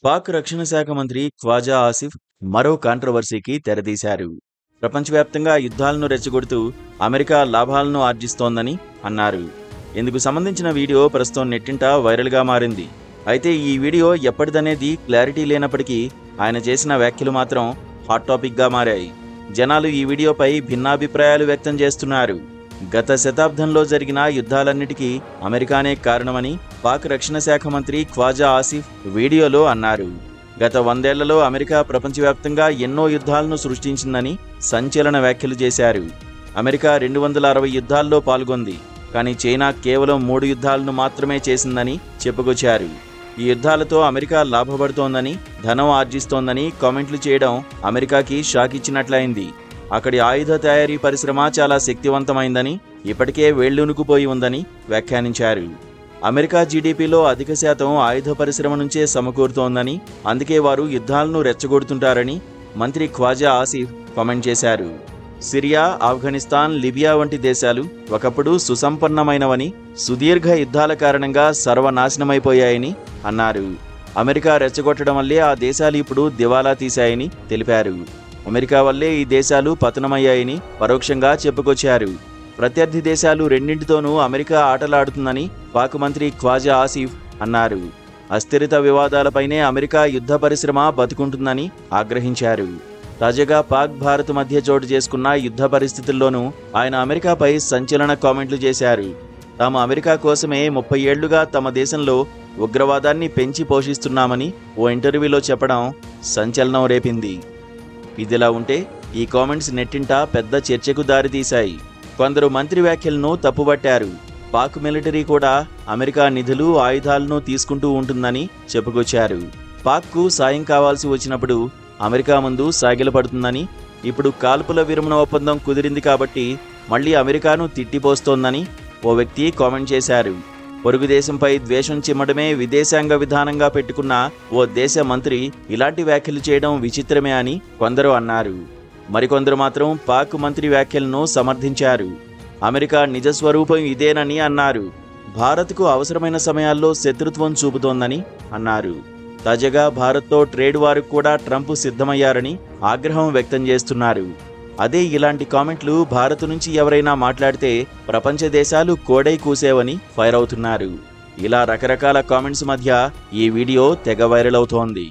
పాక్ రక్షణ శాఖ మంత్రి ఖ్వాజా ఆసిఫ్ మరో కాంట్రవర్సీకి తెరదీశారు. ప్రపంచవ్యాప్తంగా యుద్ధాలను రెచ్చగొడుతూ అమెరికా లాభాలను ఆర్జిస్తోందని అన్నారు. ఇందుకు సంబంధించిన వీడియో ప్రస్తుతం నెట్టింట వైరల్గా మారింది. అయితే ఈ వీడియో ఎప్పటిదనేది క్లారిటీ లేనప్పటికీ ఆయన చేసిన వ్యాఖ్యలు మాత్రం హాట్ టాపిక్గా మారాయి. జనాలు ఈ వీడియోపై భిన్నాభిప్రాయాలు వ్యక్తం చేస్తున్నారు. గత శతాబ్దంలో జరిగిన యుద్ధాలన్నిటికీ అమెరికానే కారణమని పాక్ రక్షణ శాఖ మంత్రి ఖ్వాజా ఆసిఫ్ వీడియోలో అన్నారు. గత 100 ఏళ్లలో అమెరికా ప్రపంచవ్యాప్తంగా ఎన్నో యుద్ధాలను సృష్టించిందని సంచలన వ్యాఖ్యలు చేశారు. అమెరికా 260 యుద్ధాల్లో పాల్గొంది, కానీ చైనా కేవలం 3 యుద్ధాలను మాత్రమే చేసిందని చెప్పుకొచ్చారు. ఈ యుద్ధాలతో అమెరికా లాభపడుతోందని, ధనం ఆర్జిస్తోందని కామెంట్లు చేయడం అమెరికాకి షాక్ ఇచ్చినట్లయింది. అక్కడి ఆయుధ తయారీ పరిశ్రమ చాలా శక్తివంతమైందని, ఇప్పటికే వేళ్లూనుకుపోయి ఉందని వ్యాఖ్యానించారు. అమెరికా జీడీపీలో అధిక శాతం ఆయుధ పరిశ్రమ నుంచే సమకూరుతోందని, అందుకే వారు యుద్ధాలను రెచ్చగొడుతుంటారని మంత్రి ఖ్వాజా ఆసిఫ్ కామెంట్ చేశారు. సిరియా, ఆఫ్ఘనిస్తాన్, లిబియా వంటి దేశాలు ఒకప్పుడు సుసంపన్నమైనవని, సుదీర్ఘ యుద్ధాల కారణంగా సర్వనాశనమైపోయాయని అన్నారు. అమెరికా రెచ్చగొట్టడం వల్లే ఆ దేశాలు ఇప్పుడు దివాలా తీశాయని తెలిపారు. అమెరికా వల్లే ఈ దేశాలు పతనమయ్యాయని పరోక్షంగా చెప్పుకొచ్చారు. ప్రత్యర్థి దేశాలు రెండింటితోనూ అమెరికా ఆటలాడుతుందని పాక్ మంత్రి ఖ్వాజా ఆసిఫ్ అన్నారు. అస్థిరత వివాదాలపైనే అమెరికా యుద్ధ పరిశ్రమ బతుకుంటుందని ఆగ్రహించారు. తాజాగా పాక్ భారత్ మధ్య చోటు చేసుకున్న యుద్ధ పరిస్థితుల్లోనూ ఆయన అమెరికాపై సంచలన కామెంట్లు చేశారు. తాము అమెరికా కోసమే 30 ఏళ్లుగా తమ దేశంలో ఉగ్రవాదాన్ని పెంచి పోషిస్తున్నామని ఓ ఇంటర్వ్యూలో చెప్పడం సంచలనం రేపింది. ఇదిలా ఉంటే ఈ కామెంట్స్ నెట్టింట పెద్ద చర్చకు దారితీశాయి. కొందరు మంత్రి వ్యాఖ్యలను తప్పుబట్టారు. పాక్ మిలిటరీ కూడా అమెరికా నిధులు, ఆయుధాలను తీసుకుంటూ ఉంటుందని చెప్పుకొచ్చారు. పాక్కు సాయం కావాల్సి వచ్చినప్పుడు అమెరికా ముందు సాగిలపడుతుందని, ఇప్పుడు కాల్పుల విరమణ ఒప్పందం కుదిరింది కాబట్టి మళ్లీ అమెరికాను తిట్టిపోస్తోందని ఓ వ్యక్తి కామెంట్ చేశారు. పొరుగు దేశంపై ద్వేషం చిమ్మడమే విదేశాంగ విధానంగా పెట్టుకున్న ఓ దేశ మంత్రి ఇలాంటి వ్యాఖ్యలు చేయడం విచిత్రమే అని కొందరు అన్నారు. మరికొందరు మాత్రం పాక్ మంత్రి వ్యాఖ్యలను సమర్థించారు. అమెరికా నిజస్వరూపం ఇదేనని అన్నారు. భారత్కు అవసరమైన సమయాల్లో శత్రుత్వం చూపుతోందని అన్నారు. తాజాగా భారత్తో ట్రేడ్ వార్కు కూడా ట్రంప్ సిద్ధమయ్యారని ఆగ్రహం వ్యక్తం చేస్తున్నారు. అదే ఇలాంటి కామెంట్లు భారత్ నుంచి ఎవరైనా మాట్లాడితే ప్రపంచ దేశాలు కోడై కూసేవని ఫైర్ అవుతున్నారు. ఇలా రకరకాల కామెంట్స్ మధ్య ఈ వీడియో తెగ వైరల్ అవుతోంది.